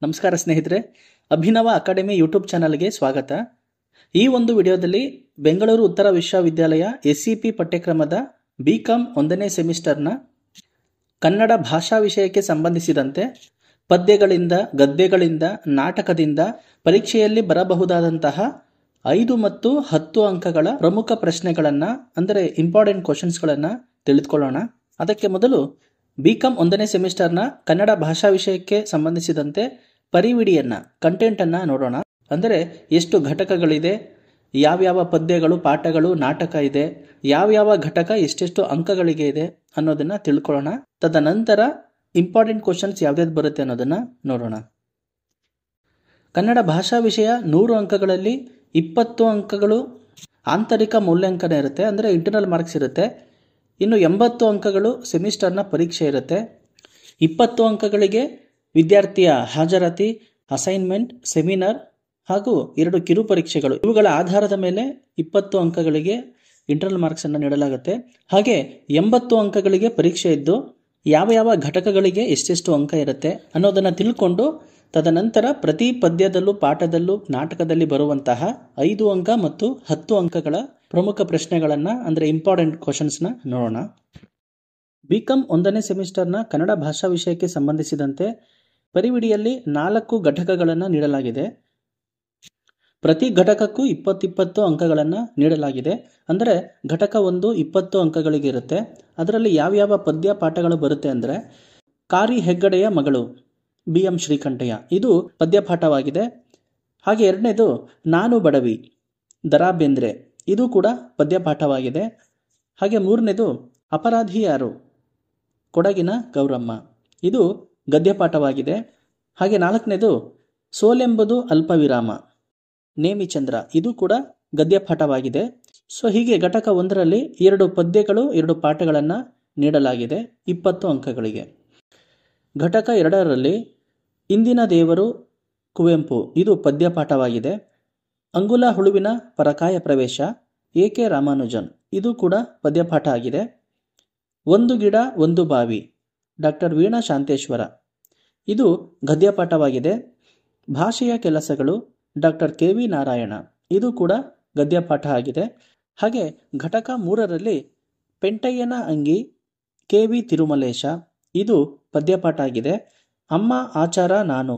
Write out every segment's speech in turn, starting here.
ನಮಸ್ಕಾರ ಸ್ನೇಹಿತರೆ, Abhinava academy YouTube ಚಾನಲ್ಗೆ ಸ್ವಾಗತ. ಈ ಒಂದು ವಿಡಿಯೋದಲ್ಲಿ ಬೆಂಗಳೂರು ಉತ್ತರ ವಿಶ್ವವಿದ್ಯಾಲಯ ಎಸ್ಸಿಪಿ ಪಠ್ಯಕ್ರಮದ ಬಿಕಾಂ 1ನೇ ಸೆಮಿಸ್ಟರ್ನ ಕನ್ನಡ ಭಾಷಾ ವಿಷಯಕ್ಕೆ ಸಂಬಂಧಿಸಿದಂತೆ ಪದ್ಯಗಳಿಂದ, ಗದ್ಯಗಳಿಂದ, ನಾಟಕದಿಂದ ಪರೀಕ್ಷೆಯಲ್ಲಿ ಬರಬಹುದಾದಂತಹ 5 ಮತ್ತು 10 ಅಂಕಗಳ ಪ್ರಮುಖ ಪ್ರಶ್ನೆಗಳನ್ನು, ಅಂದರೆ ಇಂಪಾರ್ಟೆಂಟ್ ಕ್ವಶನ್ಸ್ಗಳನ್ನು ತಿಳಿದುಕೊಳ್ಳೋಣ. ಅದಕ್ಕೆ ಮೊದಲು ಬಿಕಾಂ 1ನೇ ಸೆಮಿಸ್ಟರ್ನ ಕನ್ನಡ ಭಾಷಾ ವಿಷಯಕ್ಕೆ ಸಂಬಂಧಿಸಿದಂತೆ ಪರಿವಿಡಿಯನ್ನು, ಕಂಟೆಂಟನ್ನು ನೋಡೋಣ. ಅಂದರೆ ಎಷ್ಟು ಘಟಕಗಳಿದೆ, ಯಾವ್ಯಾವ ಪದ್ಯಗಳು, ಪಾಠಗಳು, ನಾಟಕ ಇದೆ, ಯಾವ್ಯಾವ ಘಟಕ ಎಷ್ಟೆಷ್ಟು ಅಂಕಗಳಿಗೆ ಇದೆ ಅನ್ನೋದನ್ನು ತಿಳ್ಕೊಳ್ಳೋಣ. ತದನಂತರ ಇಂಪಾರ್ಟೆಂಟ್ ಕ್ವಶನ್ಸ್ ಯಾವ್ಯಾವ್ದು ಬರುತ್ತೆ ಅನ್ನೋದನ್ನು ನೋಡೋಣ. ಕನ್ನಡ ಭಾಷಾ ವಿಷಯ 100 ಅಂಕಗಳಲ್ಲಿ 20 ಅಂಕಗಳು ಆಂತರಿಕ ಮೌಲ್ಯಾಂಕನ ಇರುತ್ತೆ, ಅಂದರೆ ಇಂಟರ್ನಲ್ ಮಾರ್ಕ್ಸ್ ಇರುತ್ತೆ. ಇನ್ನು 80 ಅಂಕಗಳು ಸೆಮಿಸ್ಟರ್ನ ಪರೀಕ್ಷೆ ಇರುತ್ತೆ. 20 ಅಂಕಗಳಿಗೆ ವಿದ್ಯಾರ್ಥಿಯ ಹಾಜರಾತಿ, ಅಸೈನ್ಮೆಂಟ್, ಸೆಮಿನಾರ್ ಹಾಗೂ 2 ಕಿರು ಪರೀಕ್ಷೆಗಳು. ಇವುಗಳ ಆಧಾರದ ಮೇಲೆ 20 ಅಂಕಗಳಿಗೆ ಇಂಟರ್ನಲ್ ಮಾರ್ಕ್ಸನ್ನು ನೀಡಲಾಗುತ್ತೆ. ಹಾಗೆ 80 ಅಂಕಗಳಿಗೆ ಪರೀಕ್ಷೆ ಇದ್ದು ಯಾವ ಯಾವ ಘಟಕಗಳಿಗೆ ಎಷ್ಟೆಷ್ಟು ಅಂಕ ಇರುತ್ತೆ ಅನ್ನೋದನ್ನು ತಿಳ್ಕೊಂಡು ತದನಂತರ ಪ್ರತಿ ಪದ್ಯದಲ್ಲೂ, ಪಾಠದಲ್ಲೂ, ನಾಟಕದಲ್ಲಿ ಬರುವಂತಹ 5 ಅಂಕ ಮತ್ತು 10 ಅಂಕಗಳ ಪ್ರಮುಖ ಪ್ರಶ್ನೆಗಳನ್ನು, ಅಂದರೆ ಇಂಪಾರ್ಟೆಂಟ್ ಕ್ವಶನ್ಸ್ನ ನೋಡೋಣ. ಬಿಕಾಂ 1ನೇ ಸೆಮಿಸ್ಟರ್ನ ಕನ್ನಡ ಭಾಷಾ ವಿಷಯಕ್ಕೆ ಸಂಬಂಧಿಸಿದಂತೆ ಪರಿವಿಡಿಯಲ್ಲಿ 4 ಘಟಕಗಳನ್ನು ನೀಡಲಾಗಿದೆ. ಪ್ರತಿ ಘಟಕಕ್ಕೂ 20 ಅಂಕಗಳನ್ನು ನೀಡಲಾಗಿದೆ. ಅಂದರೆ ಘಟಕ 1 20 ಅಂಕಗಳಿಗೆ ಇರುತ್ತೆ. ಅದರಲ್ಲಿ ಯಾವ್ಯಾವ ಪದ್ಯ, ಪಾಠಗಳು ಬರುತ್ತೆ ಅಂದರೆ ಕಾರಿ ಹೆಗ್ಗಡೆಯ ಮಗಳು BM ಶ್ರೀಕಂಠಯ್ಯ, ಇದು ಪದ್ಯಪಾಠವಾಗಿದೆ. ಹಾಗೆ ಎರಡನೇದು ನಾನು ಬಡವಿ ದರಾ ಬೇಂದ್ರೆ, ಇದು ಕೂಡ ಪದ್ಯಪಾಠವಾಗಿದೆ. ಹಾಗೆ ಮೂರನೇದು ಅಪರಾಧಿ ಯಾರು ಕೊಡಗಿನ ಗೌರಮ್ಮ, ಇದು ಗದ್ಯಪಾಠವಾಗಿದೆ. ಹಾಗೆ 4ನೇದು ಸೋಲೆಂಬುದು ಅಲ್ಪವಿರಾಮ ನೇಮಿಚಂದ್ರ, ಇದು ಕೂಡ ಗದ್ಯಪಾಠವಾಗಿದೆ. ಸೊ ಹೀಗೆ ಘಟಕ 1ರಲ್ಲಿ 2 ಪದ್ಯಗಳು, 2 ಪಾಠಗಳನ್ನು ನೀಡಲಾಗಿದೆ 20 ಅಂಕಗಳಿಗೆ. ಘಟಕ 2ರಲ್ಲಿ ಇಂದಿನ ದೇವರು ಕುವೆಂಪು, ಇದು ಪದ್ಯಪಾಠವಾಗಿದೆ. ಅಂಗುಲ ಹುಳುವಿನ ಪರಕಾಯ ಪ್ರವೇಶ AK ರಾಮಾನುಜನ್, ಇದು ಕೂಡ ಪದ್ಯಪಾಠ ಆಗಿದೆ. ಒಂದು ಗಿಡ ಒಂದು ಬಾವಿ ಡಾಕ್ಟರ್ ವೀಣಾ ಶಾಂತೇಶ್ವರ, ಇದು ಗದ್ಯಪಾಠವಾಗಿದೆ. ಭಾಷೆಯ ಕೆಲಸಗಳು ಡಾಕ್ಟರ್ KV ನಾರಾಯಣ, ಇದು ಕೂಡ ಗದ್ಯಪಾಠ ಆಗಿದೆ. ಹಾಗೆ ಘಟಕ 3ರಲ್ಲಿ ಪೆಂಟಯ್ಯನ ಅಂಗಿ KV ತಿರುಮಲೇಶ, ಇದು ಪದ್ಯಪಾಠ ಆಗಿದೆ. ಅಮ್ಮ ಆಚಾರ ನಾನು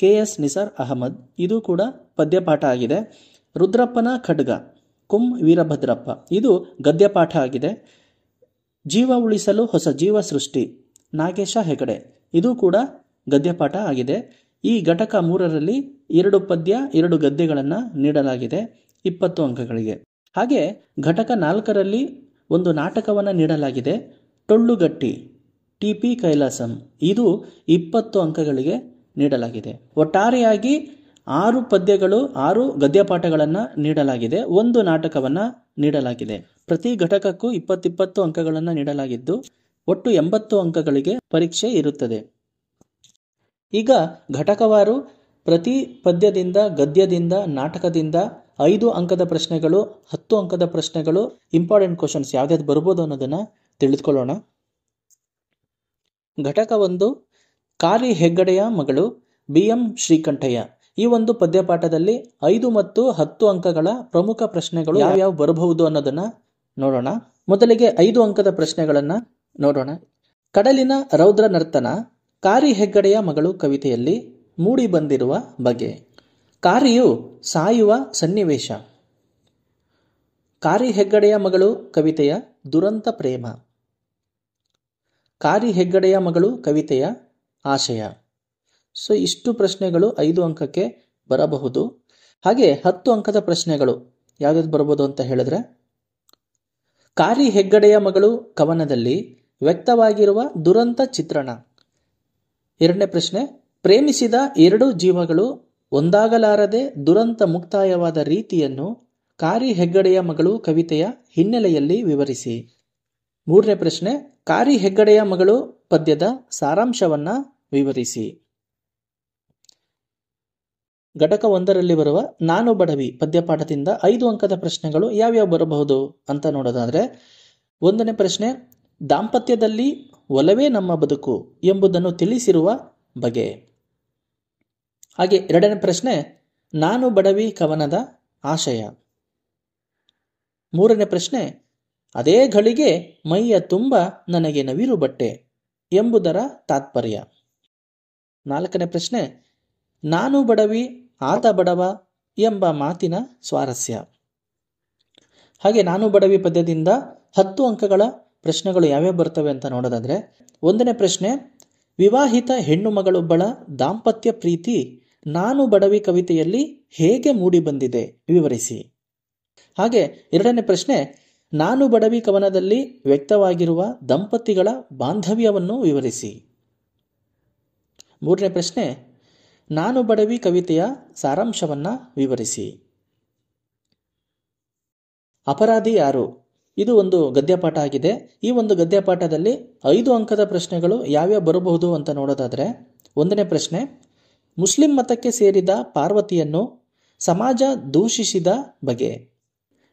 KS ನಿಸಾರ್ ಅಹಮದ್, ಇದು ಕೂಡ ಪದ್ಯಪಾಠ ಆಗಿದೆ. ರುದ್ರಪ್ಪನ ಖಡ್ಗ ವೀರಭದ್ರಪ್ಪ, ಇದು ಗದ್ಯಪಾಠ ಆಗಿದೆ. ಜೀವ ಉಳಿಸಲು ಹೊಸ ಜೀವ ಸೃಷ್ಟಿ ನಾಗೇಶ ಹೆಗಡೆ, ಇದು ಕೂಡ ಗದ್ಯಪಾಠ ಆಗಿದೆ. ಈ ಘಟಕ 3ರಲ್ಲಿ 2 ಪದ್ಯ, 2 ಗದ್ಯಗಳನ್ನು ನೀಡಲಾಗಿದೆ 20 ಅಂಕಗಳಿಗೆ. ಹಾಗೆ ಘಟಕ 4ರಲ್ಲಿ ಒಂದು ನಾಟಕವನ್ನು ನೀಡಲಾಗಿದೆ, ಟೊಳ್ಳುಗಟ್ಟಿ TP ಕೈಲಾಸಂ, ಇದು 20 ಅಂಕಗಳಿಗೆ ನೀಡಲಾಗಿದೆ. ಒಟ್ಟಾರೆಯಾಗಿ 6 ಪದ್ಯಗಳು, 6 ಗದ್ಯಪಾಠಗಳನ್ನು ನೀಡಲಾಗಿದೆ, 1 ನಾಟಕವನ್ನು ನೀಡಲಾಗಿದೆ. ಪ್ರತಿ ಘಟಕಕ್ಕೂ 20 ಅಂಕಗಳನ್ನು ನೀಡಲಾಗಿದ್ದು ಒಟ್ಟು 80 ಅಂಕಗಳಿಗೆ ಪರೀಕ್ಷೆ ಇರುತ್ತದೆ. ಈಗ ಘಟಕವಾರು ಪ್ರತಿ ಪದ್ಯದಿಂದ, ಗದ್ಯದಿಂದ, ನಾಟಕದಿಂದ 5 ಅಂಕದ ಪ್ರಶ್ನೆಗಳು, 10 ಅಂಕದ ಪ್ರಶ್ನೆಗಳು, ಇಂಪಾರ್ಟೆಂಟ್ ಕ್ವಶನ್ಸ್ ಯಾವ್ದಾದ್ರು ಬರ್ಬೋದು ಅನ್ನೋದನ್ನು ತಿಳಿದುಕೊಳ್ಳೋಣ. ಘಟಕ 1 ಕಾರಿ ಹೆಗ್ಗಡೆಯ ಮಗಳು BM ಶ್ರೀಕಂಠಯ್ಯ, ಈ ಒಂದು ಪದ್ಯಪಾಠದಲ್ಲಿ 5 ಮತ್ತು 10 ಅಂಕಗಳ ಪ್ರಮುಖ ಪ್ರಶ್ನೆಗಳು ಯಾವ್ಯಾವ ಬರಬಹುದು ಅನ್ನೋದನ್ನು ನೋಡೋಣ. ಮೊದಲಿಗೆ 5 ಅಂಕದ ಪ್ರಶ್ನೆಗಳನ್ನು ನೋಡೋಣ. ಕಡಲಿನ ರೌದ್ರ ನರ್ತನ ಕಾರಿ ಹೆಗ್ಗಡೆಯ ಮಗಳು ಕವಿತೆಯಲ್ಲಿ ಮೂಡಿ ಬಂದಿರುವ ಬಗೆ. ಕಾರಿಯು ಸಾಯುವ ಸನ್ನಿವೇಶ. ಕಾರಿ ಹೆಗ್ಗಡೆಯ ಮಗಳು ಕವಿತೆಯ ದುರಂತ ಪ್ರೇಮ. ಕಾರಿ ಹೆಗ್ಗಡೆಯ ಮಗಳು ಕವಿತೆಯ ಆಶಯ. ಸೊ ಇಷ್ಟು ಪ್ರಶ್ನೆಗಳು 5 ಅಂಕಕ್ಕೆ ಬರಬಹುದು. ಹಾಗೆ 10 ಅಂಕದ ಪ್ರಶ್ನೆಗಳು ಯಾವ್ಯಾವ್ದು ಬರ್ಬೋದು ಅಂತ ಹೇಳಿದ್ರೆ, ಕಾರಿ ಹೆಗ್ಗಡೆಯ ಮಗಳು ಕವನದಲ್ಲಿ ವ್ಯಕ್ತವಾಗಿರುವ ದುರಂತ ಚಿತ್ರಣ. 2ನೇ ಪ್ರಶ್ನೆ, ಪ್ರೇಮಿಸಿದ 2 ಜೀವಗಳು ಒಂದಾಗಲಾರದೆ ದುರಂತ ಮುಕ್ತಾಯವಾದ ರೀತಿಯನ್ನು ಕಾರಿ ಹೆಗ್ಗಡೆಯ ಮಗಳು ಕವಿತೆಯ ಹಿನ್ನೆಲೆಯಲ್ಲಿ ವಿವರಿಸಿ. 3ನೇ ಪ್ರಶ್ನೆ, ಕಾರಿ ಹೆಗ್ಗಡೆಯ ಮಗಳು ಪದ್ಯದ ಸಾರಾಂಶವನ್ನ ವಿವರಿಸಿ. ಘಟಕ 1ರಲ್ಲಿ ಬರುವ ನಾನು ಬಡವಿ ಪದ್ಯಪಾಠದಿಂದ 5 ಅಂಕದ ಪ್ರಶ್ನೆಗಳು ಯಾವ್ಯಾವ ಬರಬಹುದು ಅಂತ ನೋಡೋದಾದ್ರೆ, 1ನೇ ಪ್ರಶ್ನೆ, ದಾಂಪತ್ಯದಲ್ಲಿ ಒಲವೇ ನಮ್ಮ ಬದುಕು ಎಂಬುದನ್ನು ತಿಳಿಸಿರುವ ಬಗೆ. ಹಾಗೆ 2ನೇ ಪ್ರಶ್ನೆ, ನಾನು ಬಡವಿ ಕವನದ ಆಶಯ. 3ನೇ ಪ್ರಶ್ನೆ, ಅದೇ ಘಳಿಗೆ ಮೈಯ ತುಂಬ ನನಗೆ ನವಿರು ಬಟ್ಟೆ ಎಂಬುದರ ತಾತ್ಪರ್ಯ. 4ನೇ ಪ್ರಶ್ನೆ, ನಾನು ಬಡವಿ ಆತ ಬಡವ ಎಂಬ ಮಾತಿನ ಸ್ವಾರಸ್ಯ. ಹಾಗೆ ನಾನು ಬಡವಿ ಪದ್ಯದಿಂದ 10 ಅಂಕಗಳ ಪ್ರಶ್ನೆಗಳು ಯಾವ್ಯಾವ ಬರ್ತವೆ ಅಂತ ನೋಡೋದಾದ್ರೆ, 1ನೇ ಪ್ರಶ್ನೆ, ವಿವಾಹಿತ ಹೆಣ್ಣು ಮಗಳೊಬ್ಬಳ ದಾಂಪತ್ಯ ಪ್ರೀತಿ ನಾನು ಬಡವಿ ಕವಿತೆಯಲ್ಲಿ ಹೇಗೆ ಮೂಡಿ ಬಂದಿದೆ ವಿವರಿಸಿ. ಹಾಗೆ 2ನೇ ಪ್ರಶ್ನೆ, ನಾನು ಬಡವಿ ಕವನದಲ್ಲಿ ವ್ಯಕ್ತವಾಗಿರುವ ದಂಪತಿಗಳ ಬಾಂಧವ್ಯವನ್ನು ವಿವರಿಸಿ. 3ನೇ ಪ್ರಶ್ನೆ, ನಾನು ಬಡವಿ ಕವಿತೆಯ ಸಾರಾಂಶವನ್ನು ವಿವರಿಸಿ. ಅಪರಾಧಿ ಯಾರು? ಇದು ಒಂದು ಗದ್ಯಪಾಠ ಆಗಿದೆ. ಈ ಒಂದು ಗದ್ಯಪಾಠದಲ್ಲಿ 5 ಅಂಕದ ಪ್ರಶ್ನೆಗಳು ಯಾವ್ಯಾವ ಬರಬಹುದು ಅಂತ ನೋಡೋದಾದ್ರೆ, 1ನೇ ಪ್ರಶ್ನೆ, ಮುಸ್ಲಿಂ ಮತಕ್ಕೆ ಸೇರಿದ ಪಾರ್ವತಿಯನ್ನು ಸಮಾಜ ದೂಷಿಸಿದ ಬಗೆ.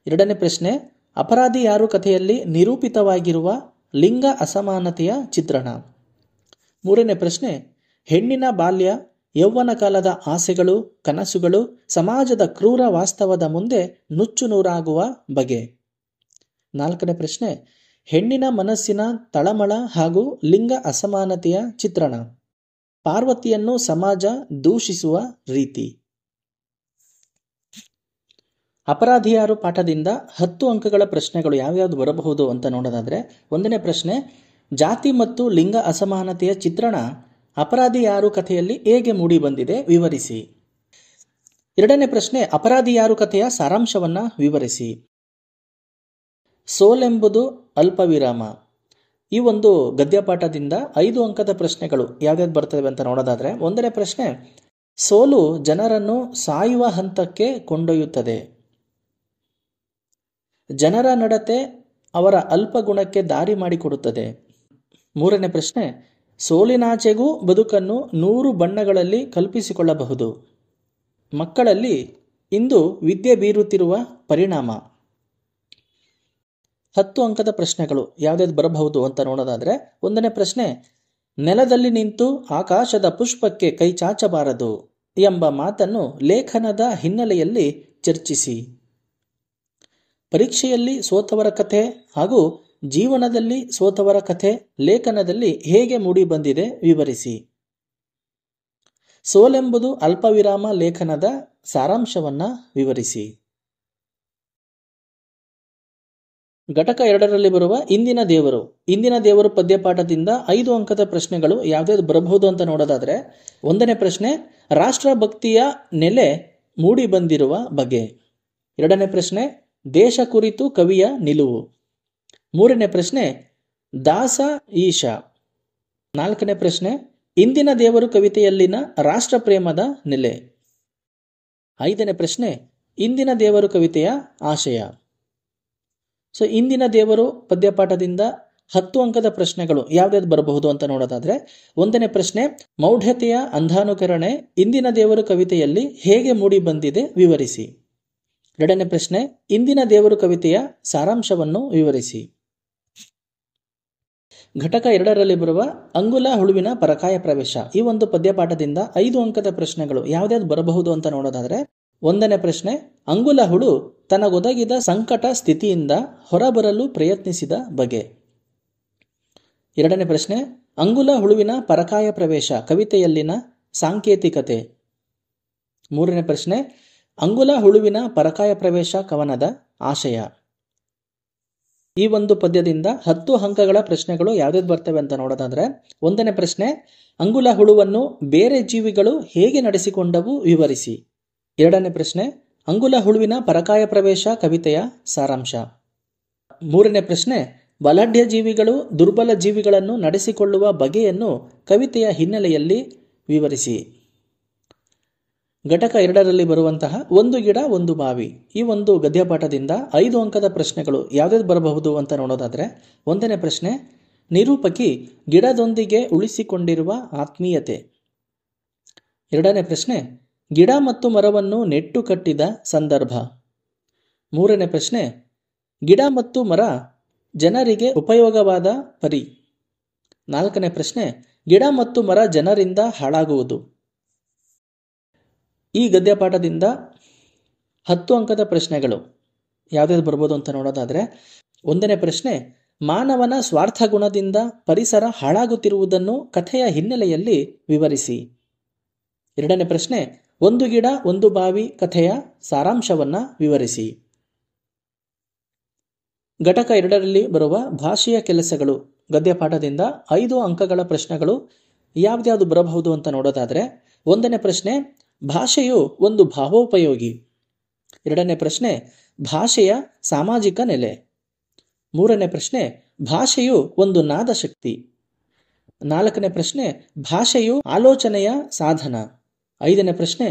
2ನೇ ಪ್ರಶ್ನೆ, ಅಪರಾಧಿ ಯಾರು ಕಥೆಯಲ್ಲಿ ನಿರೂಪಿತವಾಗಿರುವ ಲಿಂಗ ಅಸಮಾನತೆಯ ಚಿತ್ರಣ. 3ನೇ ಪ್ರಶ್ನೆ, ಹೆಣ್ಣಿನ ಬಾಲ್ಯ ಯೌವನ ಕಾಲದ ಆಸೆಗಳು ಕನಸುಗಳು ಸಮಾಜದ ಕ್ರೂರ ವಾಸ್ತವದ ಮುಂದೆ ನುಚ್ಚು ನೂರಾಗುವ ಬಗೆ. 4ನೇ ಪ್ರಶ್ನೆ, ಹೆಣ್ಣಿನ ಮನಸ್ಸಿನ ತಳಮಳ ಹಾಗೂ ಲಿಂಗ ಅಸಮಾನತೆಯ ಚಿತ್ರಣ. ಪಾರ್ವತಿಯನ್ನು ಸಮಾಜ ದೂಷಿಸುವ ರೀತಿ. ಅಪರಾಧಿ ಯಾರು ಪಾಠದಿಂದ 10 ಅಂಕಗಳ ಪ್ರಶ್ನೆಗಳು ಯಾವ್ಯಾವುದು ಬರಬಹುದು ಅಂತ ನೋಡೋದಾದ್ರೆ, 1ನೇ ಪ್ರಶ್ನೆ, ಜಾತಿ ಮತ್ತು ಲಿಂಗ ಅಸಮಾನತೆಯ ಚಿತ್ರಣ ಅಪರಾಧಿ ಯಾರು ಕಥೆಯಲ್ಲಿ ಹೇಗೆ ಮೂಡಿ ಬಂದಿದೆ ವಿವರಿಸಿ. 2ನೇ ಪ್ರಶ್ನೆ, ಅಪರಾಧಿ ಯಾರು ಕಥೆಯ ಸಾರಾಂಶವನ್ನ ವಿವರಿಸಿ. ಸೋಲೆಂಬುದು ಅಲ್ಪವಿರಾಮ. ಈ ಒಂದು ಗದ್ಯಪಾಠದಿಂದ 5 ಅಂಕದ ಪ್ರಶ್ನೆಗಳು ಯಾವ್ಯಾವ್ದು ಬರ್ತವೆ ಅಂತ ನೋಡೋದಾದ್ರೆ, 1ನೇ ಪ್ರಶ್ನೆ, ಸೋಲು ಜನರನ್ನು ಸಾಯುವ ಹಂತಕ್ಕೆ ಕೊಂಡೊಯ್ಯುತ್ತದೆ. ಜನರ ನಡತೆ ಅವರ ಅಲ್ಪಗುಣಕ್ಕೆ ದಾರಿ ಮಾಡಿಕೊಡುತ್ತದೆ. 3ನೇ ಪ್ರಶ್ನೆ, ಸೋಲಿನಾಚೆಗೂ ಬದುಕನ್ನು 100 ಬಣ್ಣಗಳಲ್ಲಿ ಕಲ್ಪಿಸಿಕೊಳ್ಳಬಹುದು. ಮಕ್ಕಳಲ್ಲಿ ಇಂದು ವಿದ್ಯೆ ಬೀರುತ್ತಿರುವ ಪರಿಣಾಮ. 10 ಅಂಕದ ಪ್ರಶ್ನೆಗಳು ಯಾವ್ಯಾವ್ದು ಬರಬಹುದು ಅಂತ ನೋಡೋದಾದ್ರೆ, 1ನೇ ಪ್ರಶ್ನೆ, ನೆಲದಲ್ಲಿ ನಿಂತು ಆಕಾಶದ ಪುಷ್ಪಕ್ಕೆ ಕೈ ಚಾಚಬಾರದು ಎಂಬ ಮಾತನ್ನು ಲೇಖನದ ಹಿನ್ನೆಲೆಯಲ್ಲಿ ಚರ್ಚಿಸಿ. ಪರೀಕ್ಷೆಯಲ್ಲಿ ಸೋತವರ ಕಥೆ ಹಾಗೂ ಜೀವನದಲ್ಲಿ ಸೋತವರ ಕಥೆ ಲೇಖನದಲ್ಲಿ ಹೇಗೆ ಮೂಡಿ ಬಂದಿದೆ ವಿವರಿಸಿ. ಸೋಲೆಂಬುದು ಅಲ್ಪವಿರಾಮ ಲೇಖನದ ಸಾರಾಂಶವನ್ನ ವಿವರಿಸಿ. ಘಟಕ 2ರಲ್ಲಿ ಬರುವ ಇಂದಿನ ದೇವರು. ಇಂದಿನ ದೇವರು ಪದ್ಯಪಾಠದಿಂದ 5 ಅಂಕದ ಪ್ರಶ್ನೆಗಳು ಯಾವ್ಯಾವ್ದು ಬರಬಹುದು ಅಂತ ನೋಡೋದಾದ್ರೆ, 1ನೇ ಪ್ರಶ್ನೆ, ರಾಷ್ಟ್ರಭಕ್ತಿಯ ನೆಲೆ ಮೂಡಿ ಬಂದಿರುವ ಬಗೆ. 2ನೇ ಪ್ರಶ್ನೆ, ದೇಶ ಕುರಿತು ಕವಿಯ ನಿಲುವು. 3ನೇ ಪ್ರಶ್ನೆ, ದಾಸ ಈಶ. 4ನೇ ಪ್ರಶ್ನೆ, ಇಂದಿನ ದೇವರು ಕವಿತೆಯಲ್ಲಿನ ರಾಷ್ಟ್ರ ಪ್ರೇಮದ ನೆಲೆ. 5ನೇ ಪ್ರಶ್ನೆ, ಇಂದಿನ ದೇವರು ಕವಿತೆಯ ಆಶಯ. ಸೊ ಇಂದಿನ ದೇವರು ಪದ್ಯಪಾಠದಿಂದ 10 ಅಂಕದ ಪ್ರಶ್ನೆಗಳು ಯಾವ್ಯಾವ್ದು ಬರಬಹುದು ಅಂತ ನೋಡೋದಾದ್ರೆ, 1ನೇ ಪ್ರಶ್ನೆ, ಮೌಢ್ಯತೆಯ ಅಂಧಾನುಕರಣೆ ಇಂದಿನ ದೇವರು ಕವಿತೆಯಲ್ಲಿ ಹೇಗೆ ಮೂಡಿ ಬಂದಿದೆ ವಿವರಿಸಿ. 2ನೇ ಪ್ರಶ್ನೆ, ಇಂದಿನ ದೇವರು ಕವಿತೆಯ ಸಾರಾಂಶವನ್ನು ವಿವರಿಸಿ. ಘಟಕ 2ರಲ್ಲಿ ಬರುವ ಅಂಗುಲ ಹುಳುವಿನ ಪರಕಾಯ ಪ್ರವೇಶ. ಈ ಒಂದು ಪದ್ಯಪಾಠದಿಂದ 5 ಅಂಕದ ಪ್ರಶ್ನೆಗಳು ಯಾವ್ಯಾವ್ದು ಬರಬಹುದು ಅಂತ ನೋಡೋದಾದ್ರೆ, 1ನೇ ಪ್ರಶ್ನೆ, ಅಂಗುಲ ಹುಳು ತನಗೊದಗಿದ ಸಂಕಟ ಸ್ಥಿತಿಯಿಂದ ಹೊರಬರಲು ಪ್ರಯತ್ನಿಸಿದ ಬಗೆ. 2ನೇ ಪ್ರಶ್ನೆ, ಅಂಗುಲ ಹುಳುವಿನ ಪರಕಾಯ ಪ್ರವೇಶ ಕವಿತೆಯಲ್ಲಿನ ಸಾಂಕೇತಿಕತೆ. 3ನೇ ಪ್ರಶ್ನೆ, ಅಂಗುಲ ಹುಳುವಿನ ಪರಕಾಯ ಪ್ರವೇಶ ಕವನದ ಆಶಯ. ಈ ಒಂದು ಪದ್ಯದಿಂದ 10 ಅಂಕಗಳ ಪ್ರಶ್ನೆಗಳು ಯಾವ್ಯಾವ್ದು ಬರ್ತವೆ ಅಂತ ನೋಡೋದಾದ್ರೆ, 1ನೇ ಪ್ರಶ್ನೆ, ಅಂಗುಲ ಹುಳುವನ್ನು ಬೇರೆ ಜೀವಿಗಳು ಹೇಗೆ ನಡೆಸಿಕೊಂಡವು ವಿವರಿಸಿ. 2ನೇ ಪ್ರಶ್ನೆ, ಅಂಗುಲ ಹುಳುವಿನ ಪರಕಾಯ ಪ್ರವೇಶ ಕವಿತೆಯ ಸಾರಾಂಶ. 3ನೇ ಪ್ರಶ್ನೆ, ಬಲಾಢ್ಯ ಜೀವಿಗಳು ದುರ್ಬಲ ಜೀವಿಗಳನ್ನು ನಡೆಸಿಕೊಳ್ಳುವ ಬಗೆಯನ್ನು ಕವಿತೆಯ ಹಿನ್ನೆಲೆಯಲ್ಲಿ ವಿವರಿಸಿ. ಘಟಕ 2ರಲ್ಲಿ ಬರುವಂತಹ ಒಂದು ಗಿಡ ಒಂದು ಬಾವಿ. ಈ ಒಂದು ಗದ್ಯಪಾಠದಿಂದ 5 ಅಂಕದ ಪ್ರಶ್ನೆಗಳು ಯಾವ್ಯಾವ್ದು ಬರಬಹುದು ಅಂತ ನೋಡೋದಾದ್ರೆ, 1ನೇ ಪ್ರಶ್ನೆ, ನಿರೂಪಕಿ ಗಿಡದೊಂದಿಗೆ ಉಳಿಸಿಕೊಂಡಿರುವ ಆತ್ಮೀಯತೆ. 2ನೇ ಪ್ರಶ್ನೆ, ಗಿಡ ಮತ್ತು ಮರವನ್ನು ನೆಟ್ಟು ಕಟ್ಟಿದ ಸಂದರ್ಭ. ಮೂರನೇ ಪ್ರಶ್ನೆ, ಗಿಡ ಮತ್ತು ಮರ ಜನರಿಗೆ ಉಪಯೋಗವಾದ ಪರಿ. ನಾಲ್ಕನೇ ಪ್ರಶ್ನೆ, ಗಿಡ ಮತ್ತು ಮರ ಜನರಿಂದ ಹಾಳಾಗುವುದು. ಈ ಗದ್ಯಪಾಠದಿಂದ 10 ಅಂಕದ ಪ್ರಶ್ನೆಗಳು ಯಾವ್ದಾದ್ರು ಬರ್ಬೋದು ಅಂತ ನೋಡೋದಾದ್ರೆ, ಒಂದನೇ ಪ್ರಶ್ನೆ, ಮಾನವನ ಸ್ವಾರ್ಥ ಗುಣದಿಂದ ಪರಿಸರ ಹಾಳಾಗುತ್ತಿರುವುದನ್ನು ಕಥೆಯ ಹಿನ್ನೆಲೆಯಲ್ಲಿ ವಿವರಿಸಿ. ಎರಡನೇ ಪ್ರಶ್ನೆ, ಒಂದು ಗಿಡ ಒಂದು ಬಾವಿ ಕಥೆಯ ಸಾರಾಂಶವನ್ನ ವಿವರಿಸಿ. ಘಟಕ 2ರಲ್ಲಿ ಬರುವ ಭಾಷೆಯ ಕೆಲಸಗಳು ಗದ್ಯಪಾಠದಿಂದ 5 ಅಂಕಗಳ ಪ್ರಶ್ನೆಗಳು ಯಾವ್ದ್ಯಾವ್ದು ಬರಬಹುದು ಅಂತ ನೋಡೋದಾದ್ರೆ, ಒಂದನೇ ಪ್ರಶ್ನೆ, ಭಾಷೆಯು ಒಂದು ಭಾವೋಪಯೋಗಿ. ಎರಡನೇ ಪ್ರಶ್ನೆ, ಭಾಷೆಯ ಸಾಮಾಜಿಕ ನೆಲೆ. ಮೂರನೇ ಪ್ರಶ್ನೆ, ಭಾಷೆಯು ಒಂದು ನಾದ ಶಕ್ತಿ. ನಾಲ್ಕನೇ ಪ್ರಶ್ನೆ, ಭಾಷೆಯು ಆಲೋಚನೆಯ ಸಾಧನ. ಐದನೇ ಪ್ರಶ್ನೆ,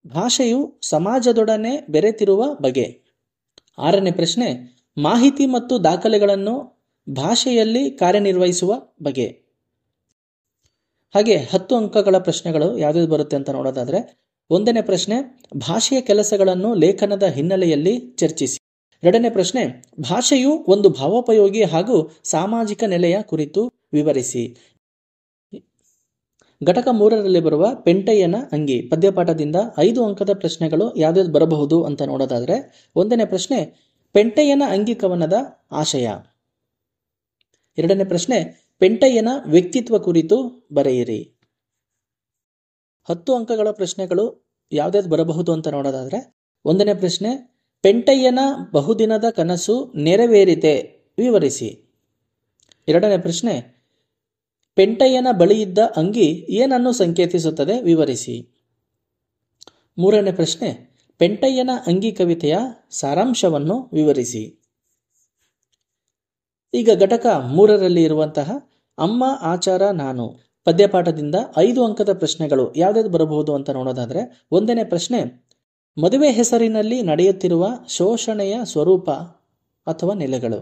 ಭಾಷೆಯು ಸಮಾಜದೊಡನೆ ಬೆರೆತಿರುವ ಬಗೆ. ಆರನೇ ಪ್ರಶ್ನೆ, ಮಾಹಿತಿ ಮತ್ತು ದಾಖಲೆಗಳನ್ನು ಭಾಷೆಯಲ್ಲಿ ಕಾರ್ಯನಿರ್ವಹಿಸುವ ಬಗೆ. ಹಾಗೆ 10 ಅಂಕಗಳ ಪ್ರಶ್ನೆಗಳು ಯಾವ್ದು ಬರುತ್ತೆ ಅಂತ ನೋಡೋದಾದ್ರೆ, ಒಂದನೇ ಪ್ರಶ್ನೆ, ಭಾಷೆಯ ಕೆಲಸಗಳನ್ನು ಲೇಖನದ ಹಿನ್ನೆಲೆಯಲ್ಲಿ ಚರ್ಚಿಸಿ. ಎರಡನೇ ಪ್ರಶ್ನೆ, ಭಾಷೆಯು ಒಂದು ಭಾವೋಪಯೋಗಿ ಹಾಗೂ ಸಾಮಾಜಿಕ ನೆಲೆಯ ಕುರಿತು ವಿವರಿಸಿ. ಘಟಕ 3ರಲ್ಲಿ ಬರುವ ಪೆಂಟಯ್ಯನ ಅಂಗಿ ಪದ್ಯಪಾಠದಿಂದ 5 ಅಂಕದ ಪ್ರಶ್ನೆಗಳು ಯಾವ್ದು ಬರಬಹುದು ಅಂತ ನೋಡೋದಾದ್ರೆ, ಒಂದನೇ ಪ್ರಶ್ನೆ, ಪೆಂಟಯ್ಯನ ಅಂಗಿ ಕವನದ ಆಶಯ. ಎರಡನೇ ಪ್ರಶ್ನೆ, ಪೆಂಟಯ್ಯನ ವ್ಯಕ್ತಿತ್ವ ಕುರಿತು ಬರೆಯಿರಿ. 10 ಅಂಕಗಳ ಪ್ರಶ್ನೆಗಳು ಯಾವ್ದಾದ್ರು ಬರಬಹುದು ಅಂತ ನೋಡೋದಾದ್ರೆ, ಒಂದನೇ ಪ್ರಶ್ನೆ, ಪೆಂಟಯ್ಯನ ಬಹುದಿನದ ಕನಸು ನೆರವೇರಿತೆ ವಿವರಿಸಿ. ಎರಡನೇ ಪ್ರಶ್ನೆ, ಪೆಂಟಯ್ಯನ ಬಳಿಯಿದ್ದ ಅಂಗಿ ಏನನ್ನು ಸಂಕೇತಿಸುತ್ತದೆ ವಿವರಿಸಿ. ಮೂರನೇ ಪ್ರಶ್ನೆ, ಪೆಂಟಯ್ಯನ ಅಂಗಿ ಕವಿತೆಯ ಸಾರಾಂಶವನ್ನು ವಿವರಿಸಿ. ಈಗ ಘಟಕ 3ರಲ್ಲಿ ಇರುವಂತಹ ಅಮ್ಮ ಆಚಾರ ನಾನು ಪದ್ಯಪಾಠದಿಂದ 5 ಅಂಕದ ಪ್ರಶ್ನೆಗಳು ಯಾವ್ದಾದ್ರು ಬರಬಹುದು ಅಂತ ನೋಡೋದಾದ್ರೆ, ಒಂದನೇ ಪ್ರಶ್ನೆ, ಮದುವೆ ಹೆಸರಿನಲ್ಲಿ ನಡೆಯುತ್ತಿರುವ ಶೋಷಣೆಯ ಸ್ವರೂಪ ಅಥವಾ ನೆಲೆಗಳು.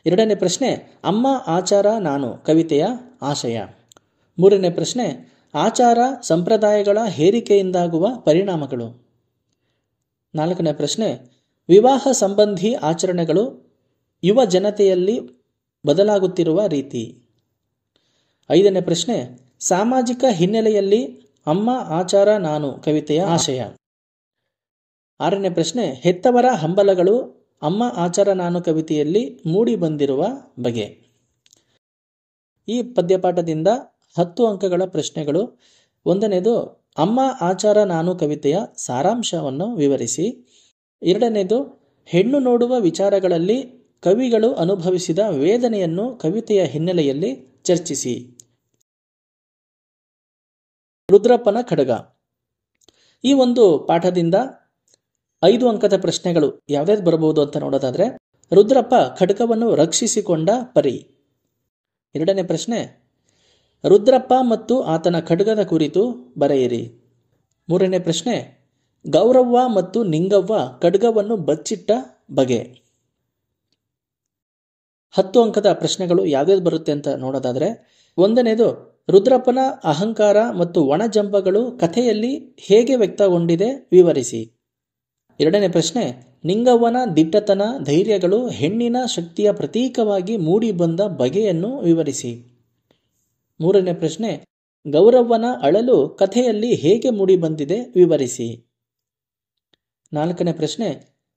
ಎರಡನೇ ಪ್ರಶ್ನೆ, ಅಮ್ಮ ಆಚಾರ ನಾನು ಕವಿತೆಯ ಆಶಯ. ಮೂರನೇ ಪ್ರಶ್ನೆ, ಆಚಾರ ಸಂಪ್ರದಾಯಗಳ ಹೇರಿಕೆಯಿಂದಾಗುವ ಪರಿಣಾಮಗಳು. ನಾಲ್ಕನೇ ಪ್ರಶ್ನೆ, ವಿವಾಹ ಸಂಬಂಧಿ ಆಚರಣೆಗಳು ಯುವ ಜನತೆಯಲ್ಲಿ ಬದಲಾಗುತ್ತಿರುವ ರೀತಿ. ಐದನೇ ಪ್ರಶ್ನೆ, ಸಾಮಾಜಿಕ ಹಿನ್ನೆಲೆಯಲ್ಲಿ ಅಮ್ಮ ಆಚಾರ ನಾನು ಕವಿತೆಯ ಆಶಯ. ಆರನೇ ಪ್ರಶ್ನೆ, ಹೆತ್ತವರ ಹಂಬಲಗಳು ಅಮ್ಮ ಆಚಾರ ನಾನು ಕವಿತೆಯಲ್ಲಿ ಮೂಡಿ ಬಂದಿರುವ ಬಗೆ. ಈ ಪದ್ಯಪಾಠದಿಂದ 10 ಅಂಕಗಳ ಪ್ರಶ್ನೆಗಳು. ಒಂದನೇದು, ಅಮ್ಮ ಆಚಾರ ನಾನು ಕವಿತೆಯ ಸಾರಾಂಶವನ್ನು ವಿವರಿಸಿ. ಎರಡನೇದು, ಹೆಣ್ಣು ನೋಡುವ ವಿಚಾರಗಳಲ್ಲಿ ಕವಿಗಳು ಅನುಭವಿಸಿದ ವೇದನೆಯನ್ನು ಕವಿತೆಯ ಹಿನ್ನೆಲೆಯಲ್ಲಿ ಚರ್ಚಿಸಿ. ರುದ್ರಪ್ಪನ ಖಡ್ಗ. ಈ ಒಂದು ಪಾಠದಿಂದ 5 ಅಂಕದ ಪ್ರಶ್ನೆಗಳು ಯಾವ್ದಾದ್ರು ಬರಬಹುದು ಅಂತ ನೋಡೋದಾದ್ರೆ, ರುದ್ರಪ್ಪ ಖಡ್ಗವನ್ನು ರಕ್ಷಿಸಿಕೊಂಡ ಪರಿ. ಎರಡನೇ ಪ್ರಶ್ನೆ, ರುದ್ರಪ್ಪ ಮತ್ತು ಆತನ ಖಡ್ಗದ ಕುರಿತು ಬರೆಯಿರಿ. ಮೂರನೇ ಪ್ರಶ್ನೆ, ಗೌರವ್ವ ಮತ್ತು ನಿಂಗವ್ವ ಖಡ್ಗವನ್ನು ಬಚ್ಚಿಟ್ಟ ಬಗೆ. 10 ಅಂಕದ ಪ್ರಶ್ನೆಗಳು ಯಾವ್ಯಾವ್ದು ಬರುತ್ತೆ ಅಂತ ನೋಡೋದಾದ್ರೆ, ಒಂದನೇದು, ರುದ್ರಪ್ಪನ ಅಹಂಕಾರ ಮತ್ತು ಒಣಜಂಬಗಳು ಕಥೆಯಲ್ಲಿ ಹೇಗೆ ವ್ಯಕ್ತಗೊಂಡಿದೆ ವಿವರಿಸಿ. ಎರಡನೇ ಪ್ರಶ್ನೆ, ನಿಂಗವ್ವನ ದಿಟ್ಟತನ ಧೈರ್ಯಗಳು ಹೆಣ್ಣಿನ ಶಕ್ತಿಯ ಪ್ರತೀಕವಾಗಿ ಮೂಡಿ ಬಂದ ಬಗೆಯನ್ನು ವಿವರಿಸಿ. ಮೂರನೇ ಪ್ರಶ್ನೆ, ಗೌರವ್ವನ ಅಳಲು ಕಥೆಯಲ್ಲಿ ಹೇಗೆ ಮೂಡಿ ಬಂದಿದೆ ವಿವರಿಸಿ. ನಾಲ್ಕನೇ ಪ್ರಶ್ನೆ,